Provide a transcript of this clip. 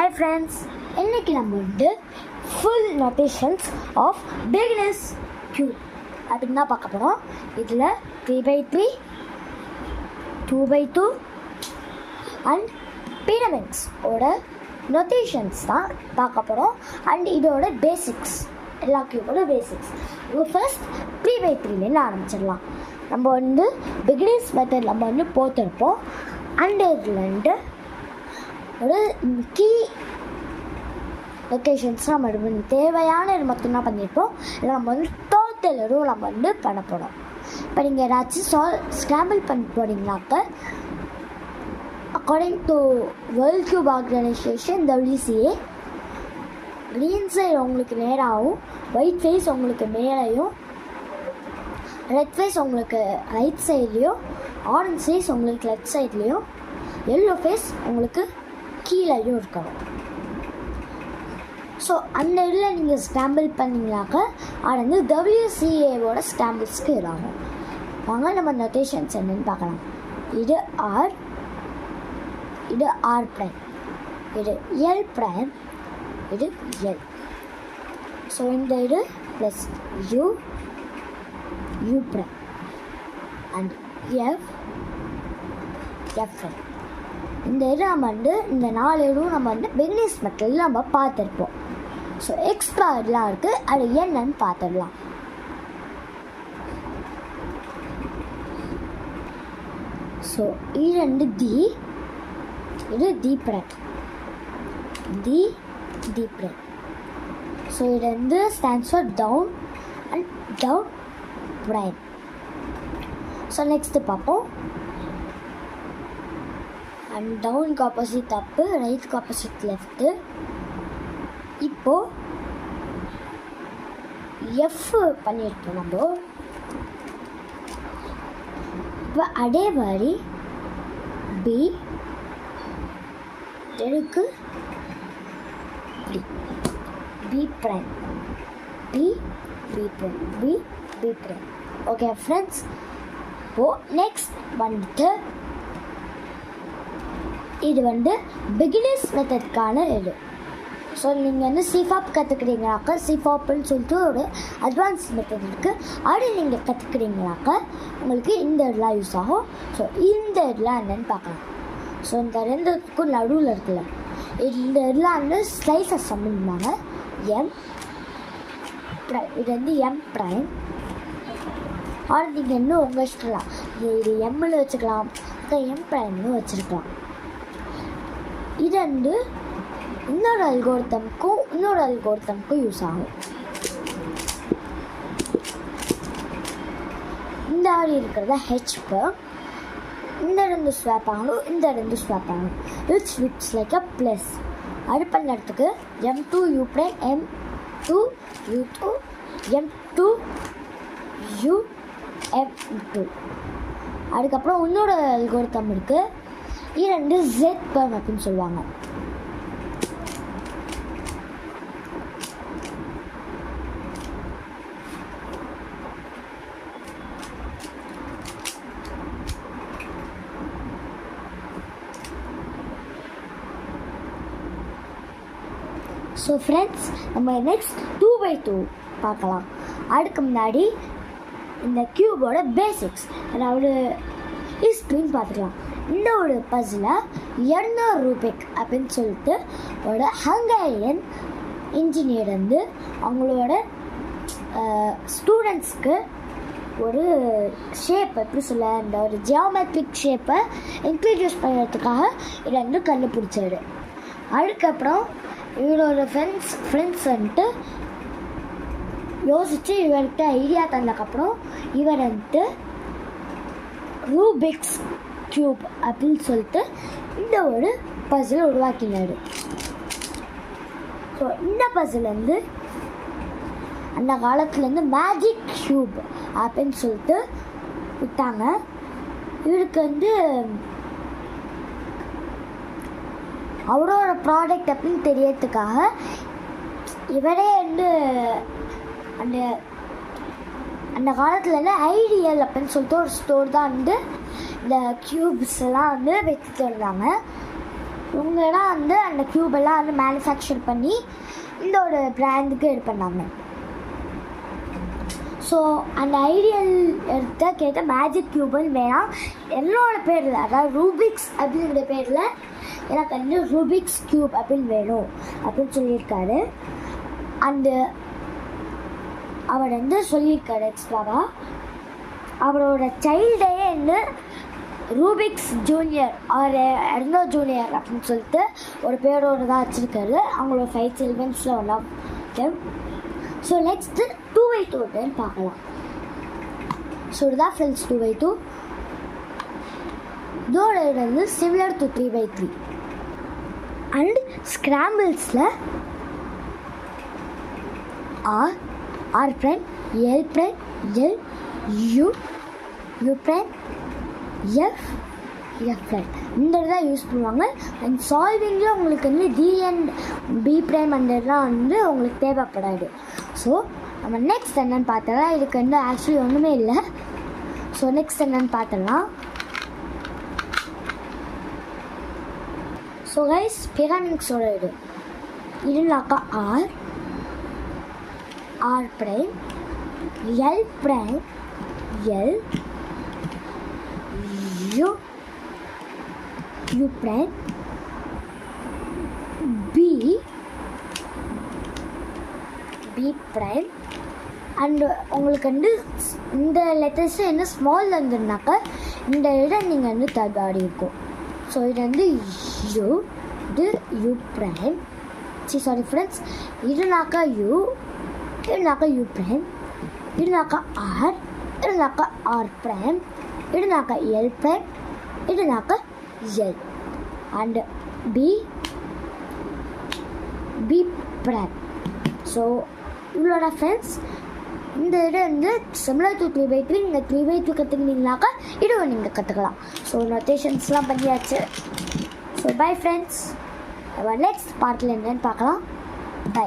Hi friends, இன்றைக்கி நம்ம வந்து full notations of beginners cube அப்படின்னு தான் பார்க்க போகிறோம். இதில் 3x3, 2x2 அண்ட் பிரமிட்ஸ் ஓட நோட்டேஷன்ஸ் தான் பார்க்க போகிறோம். அண்ட் இதோட பேசிக்ஸ், எல்லா கியூபோட பேசிக்ஸ். ஃபர்ஸ்ட் 3x3லேருந்து ஆரம்பிச்சிடலாம். நம்ம வந்து பிகினர்ஸ் மெத்தட் நம்ம வந்து போட்டிருப்போம். அண்ட் இதுலேருந்து ஒரு கீ லொக்கேஷன்ஸ் நம்ம தேவையான இது மட்டும்தான் பண்ணியிருப்போம். இல்லை நம்ம வந்து டோட்டலும் நம்ம வந்து பண்ண போகிறோம். இப்போ நீங்கள் ஏதாச்சும் ஸ்க்ராம்பிள் பண்ண போனீங்கன்னாக்க according to world cube organization WCA, green side உங்களுக்கு நேராகவும், ஒயிட் ஃபேஸ் உங்களுக்கு மேலேயும், ரெட் ஃபேஸ் உங்களுக்கு ரைட் சைட்லேயும், ஆரஞ்ச் ஃபேஸ் உங்களுக்கு லெஃப்ட் சைட்லேயும், எல்லோ ஃபேஸ் உங்களுக்கு கீழேயும் இருக்கணும். ஸோ அந்த இதில் நீங்கள் ஸ்க்ராம்பிள் பண்ணிங்கனாக்க அது வந்து WCAவோட ஸ்க்ராம்பிள்ஸ்க்கு இதாகும். வாங்க நம்ம நோட்டேஷன்ஸ் என்னென்னு பார்க்கலாம். இது ஆர், இது R ப்ரைம், இது L ப்ரைம், இது L. ஸோ இந்த இது plus U prime and F prime. இந்த இது நம்ம வந்து இந்த 4 இதுவும் நம்ம வந்து பிகினர்ஸ் மெத்தடில் நம்ம பார்த்துருப்போம். ஸோ எக்ஸ்ட்ரா இதெல்லாம் இருக்குது, அது என்னன்னு பார்த்துடலாம். ஸோ இது வந்து இது D prime, D prime. So இது வந்து stands for down and down prime. So next பார்ப்போம். அண்ட் டவுனுக்கு ஆப்போசிட் அப்பு, ரைட்டுக்கு ஆப்போசிட் லெஃப்ட்டு. இப்போது எஃப் பண்ணியிருக்கோம் நம்ம. இப்போ அதே மாதிரி பி எனக்கு B prime, B prime, B prime. Okay friends, இப்போது நெக்ஸ்ட் வந்துட்டு இது வந்து பிகினர்ஸ் மெத்தட்கான இது. ஸோ நீங்கள் வந்து சிஃபாப் கற்றுக்கிறீங்கனாக்கா, சிஃபாப்னு சொல்லிட்டு ஒரு அட்வான்ஸ் மெத்தட் இருக்குது. அது நீங்கள் கற்றுக்கிறீங்கனாக்கா உங்களுக்கு இந்த இதெல்லாம் யூஸ் ஆகும். ஸோ இந்த இதெல்லாம் என்னென்னு பார்க்கலாம். ஸோ இந்த ரெண்டுக்கும் நடுவில் இருக்குல்ல, இந்த இதெல்லாம் வந்து ஸ்லைசஸ் சம்பந்தமாக எம் ப்ரைம், இது வந்து எம் ப்ரைம். ஆனால் நீங்கள் இன்னும் உங்கள் இஷ்டலாம், இது எம்மில் வச்சுக்கலாம், எம் ப்ரைம்னு வச்சுருக்கலாம். இது வந்து இன்னொரு அல்கோரிதம்க்கும் யூஸ் ஆகும். இந்த ஆடி இருக்கிறத ஹெச்பு, இந்த ரெண்டு ஸ்வாப் ஆகணும், இந்த ரெண்டு ஸ்வாப் ஆகணும். விட்ஸ் லைக் அ ப்ளஸ். அது பண்ணுறதுக்கு M2 U prime, M2 U2, M2 U, M2. அதுக்கப்புறம் இன்னொரு அல்கோரிதம் இருக்குது, இது ரெண்டு Z பர்ம் அப்படின்னு சொல்லுவாங்க. ஸோ ஃப்ரெண்ட்ஸ், நம்ம நெக்ஸ்ட் 2x2 பார்க்கலாம். அதுக்கு முன்னாடி இந்த கியூபோட பேசிக்ஸ், அதாவது ஹிஸ்ட்ரின்னு பார்த்துக்கலாம். இந்த ஒரு பஸ்ஸில் எர்னர் ரூபிக் அப்படின்னு சொல்லிட்டு ஒரு ஹங்கேரியன் இன்ஜினியர் வந்து அவங்களோட ஸ்டூடெண்ட்ஸ்க்கு ஒரு ஷேப், எப்படி சொல்ல, இந்த ஒரு ஜியோமெட்ரிக் ஷேப்பை இன்ட்ரடியூஸ் பண்ணுறதுக்காக இதை வந்து கண்டுபிடிச்சாரு. அதுக்கப்புறம் இவரோட ஃப்ரெண்ட்ஸ் வந்துட்டு யோசித்து இவர்கிட்ட ஐடியா தந்ததுக்கப்புறம் இவர் வந்துட்டு ரூபிக்ஸ் கியூப் அப்படின்னு சொல்லிட்டு இந்த ஒரு பசில் உருவாக்கினார். ஸோ இந்த பசில் வந்து அந்த காலத்துலேருந்து மேஜிக் கியூப் அப்படின்னு சொல்லிட்டு விட்டாங்க. இவருக்கு வந்து அவரோட ப்ராடக்ட் அப்படின்னு தெரியறதுக்காக இவரே வந்து அந்த காலத்துலேருந்து ஐடியல் அப்படின்னு சொல்லிட்டு ஒரு ஸ்டோர் தான் வந்து இந்த க்யூப்ஸ் எல்லாம் வந்து வச்சுட்டு வந்தாங்க. இவங்கெல்லாம் வந்து அந்த க்யூபெல்லாம் வந்து மேனுஃபேக்சர் பண்ணி இந்த ஒரு பிராண்டுக்கு இது பண்ணாங்க. ஸோ அந்த ஐடியல் எடுத்த கேட்ட மேஜிக் க்யூப்னு வேணாம் என்னோட பேரில், அதாவது ரூபிக்ஸ் அப்படிங்கிற பேரில் எனக்கு வந்து ரூபிக்ஸ் க்யூப் அப்படின்னு வேணும் அப்படின்னு சொல்லியிருக்காரு. அந்த அவர் வந்து சொல்லியிருக்காரு எக்ஸ்ட்ராவாக அவரோட சைல்டே வந்து ரூபிக்ஸ் ஜூனியர் அவர் எர்னோ ஜூனியர் அப்படின்னு சொல்லிட்டு ஒரு பேரோடு தான் வச்சுருக்காரு. அவங்களோட 5 சில்ட்ரன்ஸில் one of them. So next 2x2 பார்க்கலாம். ஸோ இதுதான் ஃப்ரெண்ட்ஸ் 2x2. இதோட வந்து சிமிலர் டு 3x3 அண்ட் ஸ்க்ராம்பிள்ஸில் R prime L prime L U prime F prime இந்த தான் யூஸ் பண்ணுவாங்க. அண்ட் சால்விங்கில் உங்களுக்கு வந்து டி அண்ட் பி பிரைம் அந்த இதெல்லாம் வந்து உங்களுக்கு தேவைப்படாது. ஸோ நம்ம நெக்ஸ்ட் என்னென்னு பார்த்தலாம். இதுக்கு வந்து ஆக்சுவலி ஒன்றுமே இல்லை. ஸோ நெக்ஸ்ட் என்னென்னு பார்த்தலாம். ஸோ கைஸ் பிராமிக்ஸோட இதுனாக்கா R prime L prime L U prime B prime and உங்களுக்கு வந்து இந்த லெட்டர்ஸு என்ன ஸ்மால் வந்துருந்தாக்கா இந்த இடம் நீங்கள் வந்து தகாடி இருக்கும். ஸோ இது வந்து யூ, இது யூ பிரைம், சாரி ஃப்ரெண்ட்ஸ், இதுனாக்கா யூ, இதுனாக்கா யூ பிரைம், இதுனாக்கா ஆர், இதுனாக்கா ஆர் பிரைம், இதுனாக்கா எல் பிரைம், இதுனாக்கா L and B prime. So இவ்வளோட ஃப்ரெண்ட்ஸ் இந்த இடம் வந்து சிமிலர் டு 3x3. நீங்கள் 3x2 கற்றுக்கிட்டீங்கனாக்கா இதுவும் நீங்கள் கற்றுக்கலாம். ஸோ நோட்டேஷன்ஸ்லாம் பண்ணியாச்சு. ஸோ பை ஃப்ரெண்ட்ஸ், நெக்ஸ்ட் பார்ட்டில் என்னன்னு பார்க்கலாம். பை.